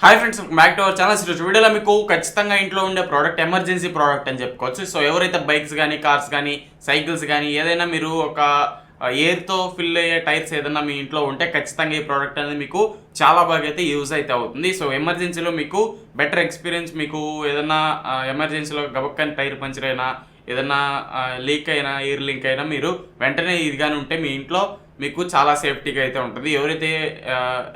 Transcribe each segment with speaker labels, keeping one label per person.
Speaker 1: Hi friends, back to our channel. ఈరోజు వీడియోలో మీకు ఖచ్చితంగా ఇంట్లో ఉండే ప్రోడక్ట్, ఎమర్జెన్సీ ప్రోడక్ట్ అని చెప్పుకోవచ్చు. సో ఎవరైతే బైక్స్ కానీ, కార్స్ కానీ, సైకిల్స్ కానీ ఏదైనా మీరు ఒక ఎయిర్తో ఫిల్ అయ్యే టైర్స్ ఏదైనా మీ ఇంట్లో ఉంటే ఖచ్చితంగా ఈ ప్రోడక్ట్ అనేది మీకు చాలా బాగా అయితే యూజ్ అయితే అవుతుంది. సో ఎమర్జెన్సీలో మీకు బెటర్ ఎక్స్పీరియన్స్, మీకు ఏదైనా ఎమర్జెన్సీలో గబక్కని టైర్ పంచర్ అయినా, ఏదైనా లీక్ అయినా, ఎయిర్ లీక్ అయినా మీరు వెంటనే ఇది కానీ ఉంటే మీ ఇంట్లో మీకు చాలా సేఫ్టీగా అయితే ఉంటుంది. ఎవరైతే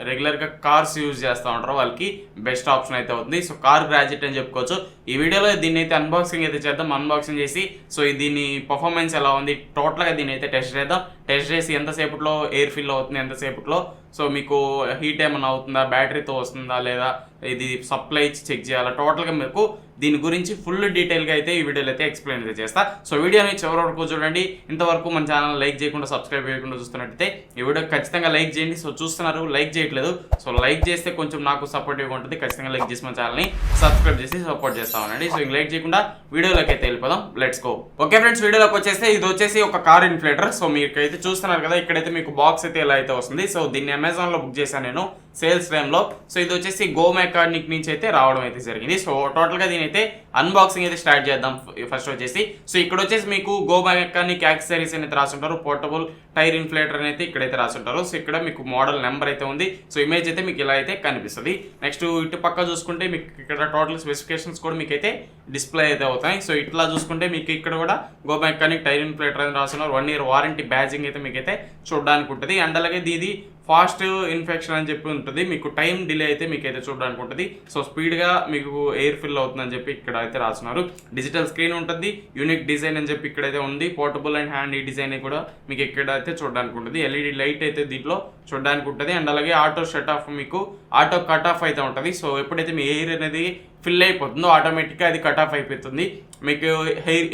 Speaker 1: రెగ్యులర్గా కార్స్ యూజ్ చేస్తూ ఉంటారో వాళ్ళకి బెస్ట్ ఆప్షన్ అయితే అవుతుంది. సో కార్ గ్రాడ్యుయేట్ అని చెప్పుకోవచ్చు. ఈ వీడియోలో దీన్ని అయితే అన్బాక్సింగ్ అయితే చేద్దాం. అన్బాక్సింగ్ చేసి సో దీని పర్ఫార్మెన్స్ ఎలా ఉంది, టోటల్గా దీన్ని అయితే టెస్ట్ చేద్దాం. టెస్ట్ చేసి ఎంతసేపట్లో ఎయిర్ ఫిల్ అవుతుంది, ఎంతసేపట్లో సో మీకు హీట్ ఏమైనా అవుతుందా, బ్యాటరీతో వస్తుందా, లేదా ఇది సప్లై చెక్ చేయాలా, టోటల్గా మీకు దీని గురించి ఫుల్ డీటెయిల్గా అయితే ఈ వీడియోలో అయితే ఎక్స్ప్లెయిన్ అయితే చేస్తా. సో వీడియోని చివరి వరకు చూడండి. ఇంతవరకు మన ఛానల్ లైక్ చేయకుండా, సబ్స్క్రైబ్ చేయకుండా చూస్తున్నట్టయితే ఈ వీడియో ఖచ్చితంగా లైక్ చేయండి. సో చూస్తున్నారు, లైక్ చేయట్లేదు. సో లైక్ చేస్తే కొంచెం నాకు సపోర్టివ్గా ఉంటుంది. ఖచ్చితంగా లైక్ చేసి మన ఛానల్ని సబ్స్క్రైబ్ చేసి సపోర్ట్ చేస్తామనండి. సో ఇంక లైక్ చేయకుండా వీడియోలోకి అయితే వెళ్ళిపోదాం. Let's go. ఓకే ఫ్రెండ్స్, వీడియోలోకి వచ్చేస్తే ఇది వచ్చేసి ఒక కార్ ఇన్ఫ్లేటర్. సో మీకైతే చూస్తున్నారు కదా, ఇక్కడైతే మీకు బాక్స్ అయితే ఎలా అయితే వస్తుంది. సో దీన్ని అమెజాన్లో బుక్ చేశాను నేను సేల్స్ టైంలో. సో ఇది వచ్చేసి గో మెకానిక్ నుంచి అయితే రావడం అయితే జరిగింది. సో టోటల్గా దీని అయితే అన్బాక్సింగ్ అయితే స్టార్ట్ చేద్దాం. ఫస్ట్ వచ్చేసి సో ఇక్కడ వచ్చేసి మీకు గో మెకానిక్ యాక్సెసరీస్ అనేది రాసుంటారు. పోర్టబుల్ టైర్ ఇన్ఫ్లేటర్ అయితే ఇక్కడైతే రాసుంటారు. సో ఇక్కడ మీకు మోడల్ నెంబర్ అయితే ఉంది. సో ఇమేజ్ అయితే మీకు ఇలా అయితే కనిపిస్తుంది. నెక్స్ట్ ఇటు పక్క చూసుకుంటే మీకు ఇక్కడ టోటల్ స్పెసిఫికేషన్స్ కూడా మీకు అయితే డిస్ప్లే అయితే అవుతాయి. సో ఇట్లా చూసుకుంటే మీకు ఇక్కడ కూడా గో మెకానిక్ టైర్ ఇన్ఫ్లేటర్ అని రాస్తున్నారు. 1 year వారంటీ బ్యాజింగ్ అయితే మీకు అయితే చూడడానికి ఉంటుంది. అండ్ అలాగే ఇది ఫాస్ట్ ఇన్ఫెక్షన్ అని చెప్పి ఉంటుంది. మీకు టైం డిలే అయితే మీకు అయితే చూడడానికి ఉంటుంది. సో స్పీడ్గా మీకు ఎయిర్ ఫిల్ అవుతుందని చెప్పి ఇక్కడ అయితే రాస్తున్నారు. డిజిటల్ స్క్రీన్ ఉంటుంది. యూనిక్ డిజైన్ అని చెప్పి ఇక్కడైతే ఉంది. పోర్టబుల్ అండ్ హ్యాండ్ ఈ డిజైన్ కూడా మీకు ఇక్కడ అయితే చూడడానికి ఉంటుంది. ఎల్ఈడి లైట్ అయితే దీంట్లో చూడడానికి ఉంటుంది. అండ్ అలాగే ఆటో షట్ ఆఫ్, మీకు ఆటో కట్ ఆఫ్ అయితే ఉంటుంది. సో ఎప్పుడైతే మీ ఎయిర్ అనేది ఫిల్ అయిపోతుందో ఆటోమేటిక్గా అది కట్ ఆఫ్ అయిపోతుంది. మీకు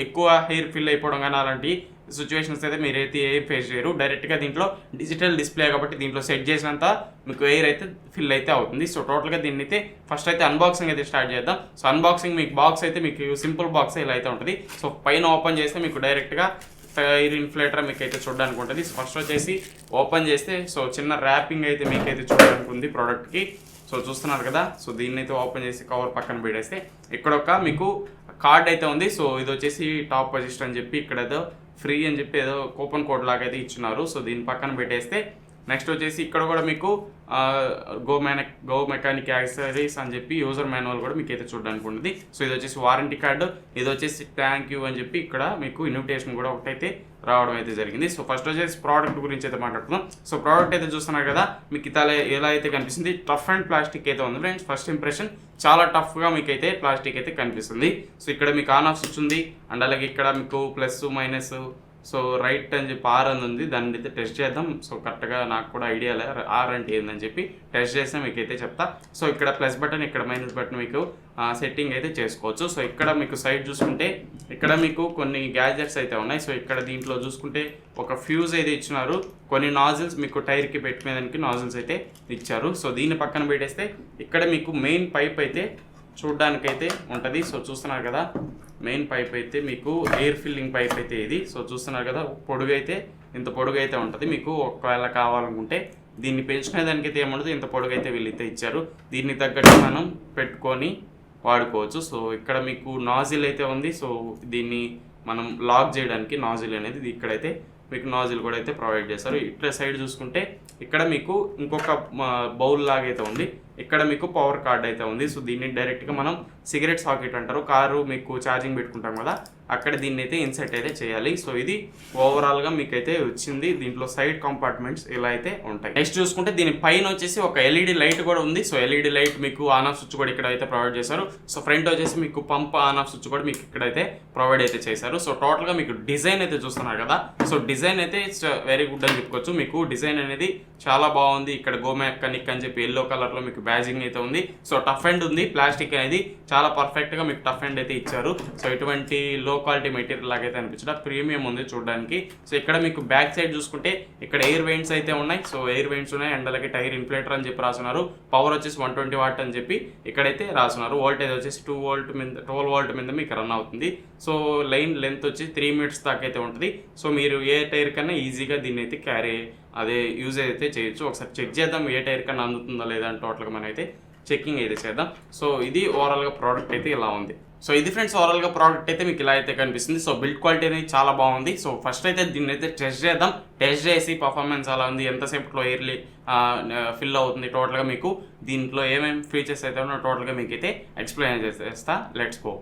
Speaker 1: ఎక్కువ హెయిర్ ఫిల్ అయిపోవడం కానీ అలాంటి సిచ్యువేషన్స్ అయితే మీరైతే ఏ ఫేస్ చేయరు. డైరెక్ట్గా దీంట్లో డిజిటల్ డిస్ప్లే కాబట్టి దీంట్లో సెట్ చేసినంత మీకు ఎయిర్ అయితే ఫిల్ అయితే అవుతుంది. సో టోటల్గా దీన్ని అయితే ఫస్ట్ అయితే అన్బాక్సింగ్ అయితే స్టార్ట్ చేద్దాం. సో అన్బాక్సింగ్ మీకు బాక్స్ అయితే మీకు సింపుల్ బాక్స్ ఇలా అయితే ఉంటుంది. సో పైన ఓపెన్ చేస్తే మీకు డైరెక్ట్గా టైర్ ఇన్ఫ్లేటర్ మీకు అయితే చూడడానికి ఉంటుంది. సో ఫస్ట్ వచ్చేసి ఓపెన్ చేస్తే సో చిన్న ర్యాపింగ్ అయితే మీకు అయితే చూడడానికి ఉంది ప్రోడక్ట్కి. సో చూస్తున్నారు కదా. సో దీన్ని అయితే ఓపెన్ చేసి కవర్ పక్కన పెట్టేస్తే ఇక్కడ ఒక మీకు కార్డ్ అయితే ఉంది. సో ఇది వచ్చేసి టాప్ పొజిషన్ అని చెప్పి ఇక్కడ ఏదో ఫ్రీ అని చెప్పి ఏదో కూపన్ కోడ్ లాగా అయితే ఇచ్చున్నారు. సో దీని పక్కన పెట్టేస్తే నెక్స్ట్ వచ్చేసి ఇక్కడ కూడా మీకు గో మెకానిక్ యాక్సెసరీస్ అని చెప్పి యూజర్ మాన్యువల్ కూడా మీకు అయితే చూడడానికి ఉంటుంది. సో ఇది వచ్చేసి వారంటీ కార్డు, ఇది వచ్చేసి థ్యాంక్ యూ అని చెప్పి ఇక్కడ మీకు ఇన్విటేషన్ కూడా ఒకటైతే రావడం అయితే జరిగింది. సో ఫస్ట్ వచ్చేసి ప్రోడక్ట్ గురించి అయితే మాట్లాడుతున్నాం. సో ప్రోడక్ట్ అయితే చూస్తున్నారు కదా, మీకు ఎలా అయితే కనిపిస్తుంది, టఫ్ అండ్ ప్లాస్టిక్ అయితే ఉంది ఫ్రెండ్స్. ఫస్ట్ ఇంప్రెషన్ చాలా టఫ్గా మీకు అయితే ప్లాస్టిక్ అయితే కనిపిస్తుంది. సో ఇక్కడ మీకు ఆన్ ఆఫ్ స్విచ్ ఉంది. అండ్ అలాగే ఇక్కడ మీకు ప్లస్ మైనస్, సో రైట్ అని చెప్పి ఆర్ అని ఉంది. దాన్ని అయితే టెస్ట్ చేద్దాం. సో కరెక్ట్గా నాకు కూడా ఐడియా లేదు ఆర్ అంటే ఏందని చెప్పి టెస్ట్ చేస్తే మీకు అయితే చెప్తా. సో ఇక్కడ ప్లస్ బటన్, ఇక్కడ మైనస్ బటన్ మీకు సెట్టింగ్ అయితే చేసుకోవచ్చు. సో ఇక్కడ మీకు సైడ్ చూసుకుంటే ఇక్కడ మీకు కొన్ని గ్యాజెట్స్ అయితే ఉన్నాయి. సో ఇక్కడ దీంట్లో చూసుకుంటే ఒక ఫ్యూజ్ అయితే ఇచ్చినారు. కొన్ని నాజిల్స్ మీకు టైర్కి పెట్టుకునేదానికి నాజిల్స్ అయితే ఇచ్చారు. సో దీన్ని పక్కన పెట్టేస్తే ఇక్కడ మీకు మెయిన్ పైప్ అయితే చూడ్డానికైతే ఉంటుంది. సో చూస్తున్నారు కదా, మెయిన్ పైప్ అయితే మీకు ఎయిర్ ఫిల్లింగ్ పైప్ అయితే ఇది. సో చూస్తున్నారు కదా, పొడుగు అయితే ఇంత పొడుగు అయితే ఉంటుంది. మీకు ఒకవేళ కావాలనుకుంటే దీన్ని పెంచుకునేదానికైతే ఏముండదు, ఇంత పొడుగు అయితే వీళ్ళైతే ఇచ్చారు. దీన్ని తగ్గట్టు మనం పెట్టుకొని వాడుకోవచ్చు. సో ఇక్కడ మీకు నాజిల్ అయితే ఉంది. సో దీన్ని మనం లాక్ చేయడానికి నాజిల్ అనేది ఇక్కడైతే మీకు నాజిల్ కూడా అయితే ప్రొవైడ్ చేస్తారు. ఇట్లా సైడ్ చూసుకుంటే ఇక్కడ మీకు ఇంకొక బౌల్ లాగా అయితే ఉంది. ఇక్కడ మీకు పవర్ కార్డ్ అయితే ఉంది. సో దీన్ని డైరెక్ట్గా మనం సిగరెట్ సాకెట్ అంటారు, కారు మీకు ఛార్జింగ్ పెట్టుకుంటాం కదా, అక్కడ దీన్ని అయితే ఇన్సర్ట్ అయితే చేయాలి. సో ఇది ఓవరాల్గా మీకైతే వచ్చింది. దీంట్లో సైడ్ కంపార్ట్మెంట్స్ ఇలా అయితే ఉంటాయి. నెక్స్ట్ చూసుకుంటే దీని పైన వచ్చేసి ఒక ఎల్ఈడి లైట్ కూడా ఉంది. సో ఎల్ఈడి లైట్ మీకు ఆన్ ఆఫ్ స్విచ్ కూడా ఇక్కడ అయితే ప్రొవైడ్ చేశారు. సో ఫ్రంట్ వచ్చేసి మీకు పంప్ ఆన్ ఆఫ్ స్విచ్ కూడా మీకు ఇక్కడైతే ప్రొవైడ్ అయితే చేశారు. సో టోటల్గా మీకు డిజైన్ అయితే చూస్తున్నారు కదా. సో డిజైన్ అయితే వెరీ గుడ్ అని చెప్పుకోవచ్చు. మీకు డిజైన్ అనేది చాలా బాగుంది. ఇక్కడ గో మెకానిక్ అని చెప్పి ఎల్లో కలర్లో మీకు బ్యాజింగ్ అయితే ఉంది. సో టఫ్ అండ్ ఉంది. ప్లాస్టిక్ అనేది చాలా పర్ఫెక్ట్గా మీకు టఫ్ అండ్ అయితే ఇచ్చారు. సో ఇటువంటి లో క్వాలిటీ మెటీరియల్ లాగైతే అనిపించడం ప్రీమియం ఉంది చూడడానికి. సో ఇక్కడ మీకు బ్యాక్ సైడ్ చూసుకుంటే ఇక్కడ ఎయిర్ వెయింట్స్ అయితే ఉన్నాయి. సో ఎయిర్ వెయింట్స్ ఉన్నాయి. అండ్ అలాగే టైర్ ఇన్ఫ్లేటర్ అని చెప్పి రాస్తున్నారు. పవర్ వచ్చేసి 120 వాట్ అని చెప్పి ఇక్కడైతే రాస్తున్నారు. వోల్టేజ్ వచ్చేసి 12 వోల్ట్ మీద మీకు రన్ అవుతుంది. సో లైన్ లెంత్ వచ్చి 3 మీటర్స్ దాకా అయితే ఉంటుంది. సో మీరు ఏ టైర్ కన్నా ఈజీగా దీన్ని అయితే క్యారీ యూజ్ అయితే చేయొచ్చు. ఒకసారి చెక్ చేద్దాం ఏ టైర్ కన్నా అందుతుందా లేదా అని టోటల్గా మనం అయితే చెక్కింగ్ అయితే చేద్దాం. సో ఇది ఓవరాల్గా ప్రోడక్ట్ అయితే ఇలా ఉంది. సో ఇది ఫ్రెండ్స్ ఓవరాల్గా ప్రోడక్ట్ అయితే మీకు ఇలా అయితే కనిపిస్తుంది. సో బిల్డ్ క్వాలిటీ అనేది చాలా బాగుంది. సో ఫస్ట్ అయితే దీన్ని అయితే టెస్ట్ చేద్దాం. టెస్ట్ చేసి పర్ఫార్మెన్స్ అలా ఉంది, ఎంతసేపట్లో ఎయిర్లీ ఫిల్ అవుతుంది, టోటల్గా మీకు దీంట్లో ఏమేమి ఫీచర్స్ అయితే ఉన్నాయో టోటల్గా మీకు అయితే ఎక్స్ప్లెయిన్ చేస్తా. Let's go.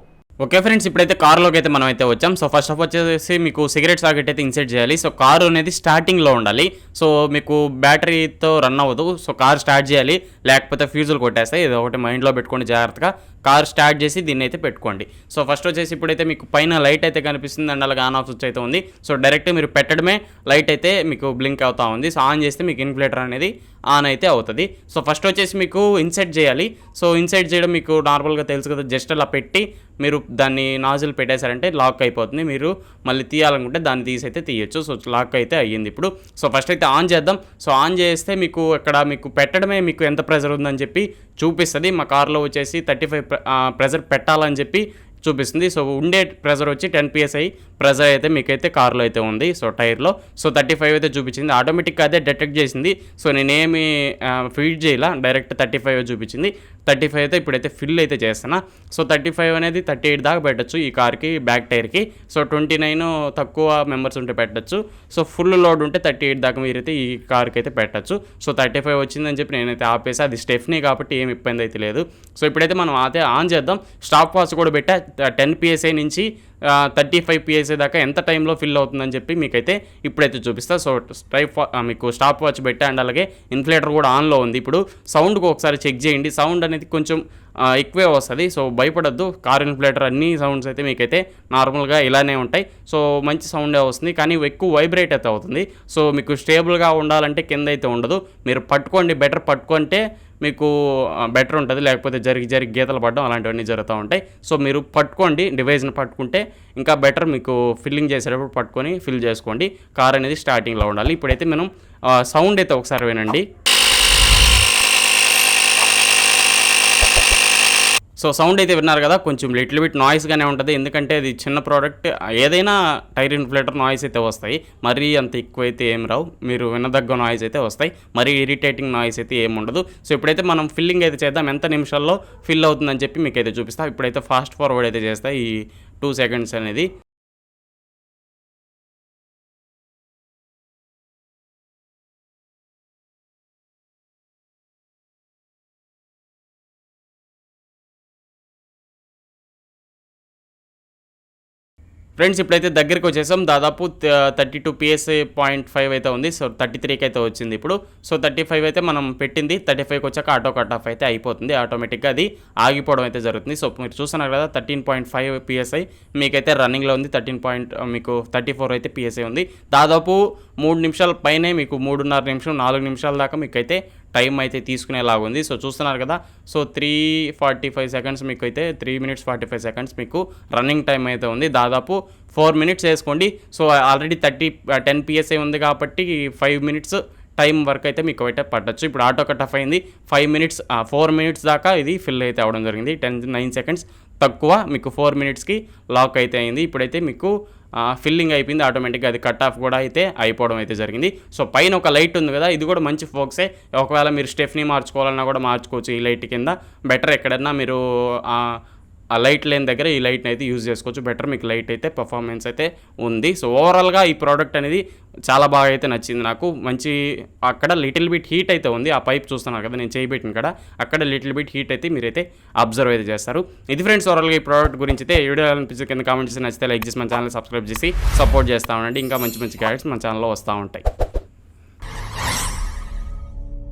Speaker 1: ఓకే ఫ్రెండ్స్, ఇప్పుడైతే కార్లోకి అయితే మనం అయితే వచ్చాం. సో ఫస్ట్ ఆఫ్ వచ్చేసి మీకు సిగరెట్ సాకెట్ అయితే ఇన్సర్ట్ చేయాలి. సో కారు అనేది స్టార్టింగ్లో ఉండాలి. సో మీకు బ్యాటరీతో రన్ అవ్వదు. సో కార్ స్టార్ట్ చేయాలి, లేకపోతే ఫ్యూజులు కొట్టేస్తాయి. ఇది ఒకటి మైండ్లో పెట్టుకోండి జాగ్రత్తగా. కార్ స్టార్ట్ చేసి దీన్ని అయితే పెట్టుకోండి. సో ఫస్ట్ వచ్చేసి ఇప్పుడైతే మీకు పైన లైట్ అయితే కనిపిస్తుంది అండ్ అలాగే ఆన్ ఆఫ్ స్విచ్ అయితే ఉంది. సో డైరెక్ట్ మీరు పెట్టడమే లైట్ అయితే మీకు బ్లింక్ అవుతా ఉంది. సో ఆన్ చేస్తే మీకు ఇన్ఫ్లేటర్ అనేది ఆన్ అయితే అవుతుంది. సో ఫస్ట్ వచ్చేసి మీకు ఇన్సర్ట్ చేయాలి. సో ఇన్సర్ట్ చేయడం మీకు నార్మల్గా తెలుసు కదా, జస్ట్ అలా పెట్టి మీరు దాన్ని నాజిల్ పెట్టేశారంటే లాక్ అయిపోతుంది. మీరు మళ్ళీ తీయాలనుకుంటే దాన్ని తీసి అయితే తీయచ్చు. సో లాక్ అయితే అయ్యింది ఇప్పుడు. సో ఫస్ట్ అయితే ఆన్ చేద్దాం. సో ఆన్ చేస్తే మీకు ఇక్కడ మీకు పెట్టడమే మీకు ఎంత ప్రెజర్ ఉందని చెప్పి చూపిస్తుంది. మా కార్లో వచ్చేసి 35 ప్రెజర్ పెట్టాలని చెప్పి చూపిస్తుంది. సో ఉండే ప్రెజర్ వచ్చి 10 PSI ప్రెజర్ అయితే మీకైతే కార్లో అయితే ఉంది. సో టైర్లో సో 35 అయితే చూపించింది. ఆటోమేటిక్గా అదే డిటెక్ట్ చేసింది. సో నేనేమి ఫీడ్ చేయాల, డైరెక్ట్ 35 చూపించింది. 35 అయితే ఇప్పుడైతే ఫిల్ అయితే చేస్తున్నా. సో 35 అనేది 38 దాకా పెట్టచ్చు ఈ కార్కి, బ్యాక్ టైర్కి. సో 29 తక్కువ మెంబర్స్ ఉంటే పెట్టచ్చు. సో ఫుల్ లోడ్ ఉంటే 38 దాకా మీరైతే ఈ కార్కి అయితే పెట్టచ్చు. సో 35 వచ్చిందని చెప్పి నేనైతే ఆపేసి, అది స్టెఫ్నీ కాబట్టి ఏమి ఇబ్బంది అయితే లేదు. సో ఇప్పుడైతే మనం అదే ఆన్ చేద్దాం. స్టాప్ వాచ్ కూడా పెట్టా 10 PSI నుంచి 35 PSI దాకా ఎంత టైంలో ఫిల్ అవుతుందని చెప్పి మీకైతే ఇప్పుడైతే చూపిస్తా. సో మీకు స్టాప్ వాచ్ పెట్టా అండ్ అలాగే ఇన్ఫ్లేటర్ కూడా ఆన్లో ఉంది. ఇప్పుడు సౌండ్కి ఒకసారి చెక్ చేయండి. సౌండ్ అనేది కొంచెం ఎక్కువే వస్తుంది. సో భయపడద్దు, కార్ ఇన్ఫ్లేటర్ అన్ని సౌండ్స్ అయితే మీకైతే నార్మల్గా ఇలానే ఉంటాయి. సో మంచి సౌండే వస్తుంది, కానీ ఎక్కువ వైబ్రేట్ అయితే అవుతుంది. సో మీకు స్టేబుల్గా ఉండాలంటే కింద అయితే ఉండదు. మీరు పట్టుకోండి, బెటర్ పట్టుకుంటే మీకు బెటర్ ఉంటుంది. లేకపోతే జరిగి గీతలు పడడం అలాంటివన్నీ జరుగుతూ ఉంటాయి. సో మీరు పట్టుకోండి, డివైస్ని పట్టుకుంటే ఇంకా బెటర్. మీకు ఫిల్లింగ్ చేసేటప్పుడు పట్టుకొని ఫిల్ చేసుకోండి. కార్ అనేది స్టార్టింగ్లో ఉండాలి. ఇప్పుడైతే మనం సౌండ్ అయితే ఒకసారి వినండి. సో సౌండ్ అయితే విన్నారు కదా, కొంచెం లిటిల్ బిట్ నాయిస్గానే ఉంటుంది. ఎందుకంటే అది చిన్న ప్రోడక్ట్, ఏదైనా టైర్ ఇన్ఫ్లేటర్ నాయిస్ అయితే వస్తాయి. మరీ అంత ఎక్కువ అయితే ఏం రావు, మీరు వినదగ్గ నాయిస్ అయితే వస్తాయి. మరీ ఇరిటేటింగ్ నాయిస్ అయితే ఏమి ఉండదు. సో ఇప్పుడైతే మనం ఫిల్లింగ్ అయితే చేద్దాం. ఎంత నిమిషాల్లో ఫిల్ అవుతుందని చెప్పి మీకు అయితే చూపిస్తాను. ఇప్పుడైతే ఫాస్ట్ ఫార్వర్డ్ అయితే చేస్తా ఈ 2 seconds అనేది. ఫ్రెండ్స్ ఇప్పుడైతే దగ్గరికి వచ్చేసాం. దాదాపు 32 PSI 0.5 అయితే ఉంది. సో 33కి అయితే వచ్చింది ఇప్పుడు. సో 35 అయితే మనం పెట్టింది. 35కి వచ్చాక ఆటో కట్ ఆఫ్ అయితే అయిపోతుంది. ఆటోమేటిక్గా అది ఆగిపోవడం అయితే జరుగుతుంది. సో మీరు చూస్తున్నారు కదా 13.5 PSI మీకైతే రన్నింగ్లో ఉంది. మీకు 34 అయితే PSI ఉంది. దాదాపు 3 నిమిషాల పైనే, మీకు 3.5 నిమిషం 4 నిమిషాల దాకా మీకైతే టైం అయితే తీసుకునేలాగుంది. సో చూస్తున్నారు కదా. సో 3:45 seconds మీకు అయితే 3 minutes 45 seconds మీకు రన్నింగ్ టైం అయితే ఉంది. దాదాపు 4 minutes వేసుకోండి. సో ఆల్రెడీ 10 PSI ఉంది కాబట్టి 5 minutes టైం వరకు అయితే మీకు అయితే పట్టచ్చు. ఇప్పుడు ఆటో కట్ ఆఫ్ అయింది. 4 minutes దాకా ఇది ఫిల్ అయితే అవ్వడం జరిగింది. 9 seconds తక్కువ, మీకు 4 minutesకి లాక్ అయితే అయింది. ఇప్పుడైతే మీకు ఫిల్లింగ్ అయిపోయింది. ఆటోమేటిక్గా అది కట్ ఆఫ్ కూడా అయితే అయిపోవడం అయితే జరిగింది. సో పైన ఒక లైట్ ఉంది కదా, ఇది కూడా మంచి ఫోక్సే. ఒకవేళ మీరు స్టెఫ్నీ మార్చుకోవాలన్నా కూడా మార్చుకోవచ్చు ఈ లైట్ కింద. బెటర్ ఎక్కడన్నా మీరు ఆ లైట్ లేని దగ్గర ఈ లైట్ని అయితే యూజ్ చేసుకోవచ్చు. బెటర్ మీకు లైట్ అయితే పర్ఫార్మెన్స్ అయితే ఉంది. సో ఓవరాల్గా ఈ ప్రోడక్ట్ అనేది చాలా బాగా అయితే నచ్చింది నాకు. మంచి అక్కడ లిటిల్ బిట్ హీట్ అయితే ఉంది. ఆ పైప్ చూస్తున్నారు కదా నేను చేయబెట్టిన కదా, అక్కడ లిటిల్ బిట్ హీట్ అయితే మీరైతే అబ్జర్వ్ అయితే చేస్తారు. ఇది ఫ్రెండ్స్ ఓవరాల్గా ఈ ప్రోడక్ట్ గురించి అయితే. వీడియో అనిపించే కింద కామెంట్ చేసి నచ్చితే లైక్ చేసి మన ఛానల్ సబ్స్క్రైబ్ చేసి సపోర్ట్ చేస్తూ ఉండండి. ఇంకా మంచి మంచి గ్యాడ్జెట్స్ మన ఛానల్లో వస్తూ ఉంటాయి.